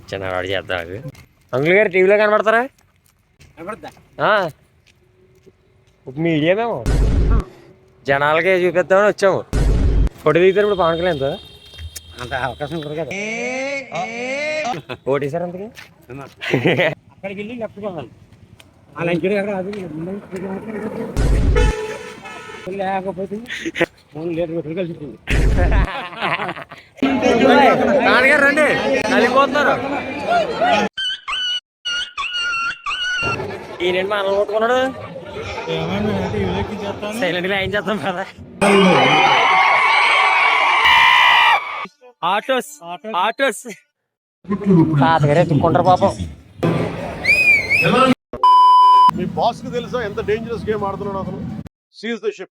చిన్నవాడు చేద్దాం అంకుల్ గారు టీవీలో కనబడతారా? మీడియా మేము జనాలకి చూపిద్దామని వచ్చాము. ఫోటో దిగుతారు. ఇప్పుడు పవన్ కళ్యాణ్ అంత అవకాశం ఉంటుంది కదా. ఓటేసారు అంతకి అక్కడికి వెళ్ళి లేకపోతే నాన్నగారు రండి కలిగిపోతున్నారు. ఈయనండి మా అన్న కొట్టుకున్నాడు. సైలెంట్ గా ఏం చేస్తాం కదా. ఆటోస్ ఆటోస్ తాతగారే ఎత్తుకుంటారు పాపం. మీ బాస్ కి తెలుసా ఎంత డేంజరస్ గేమ్ ఆడుతున్నాడు అతను? Seize the ship.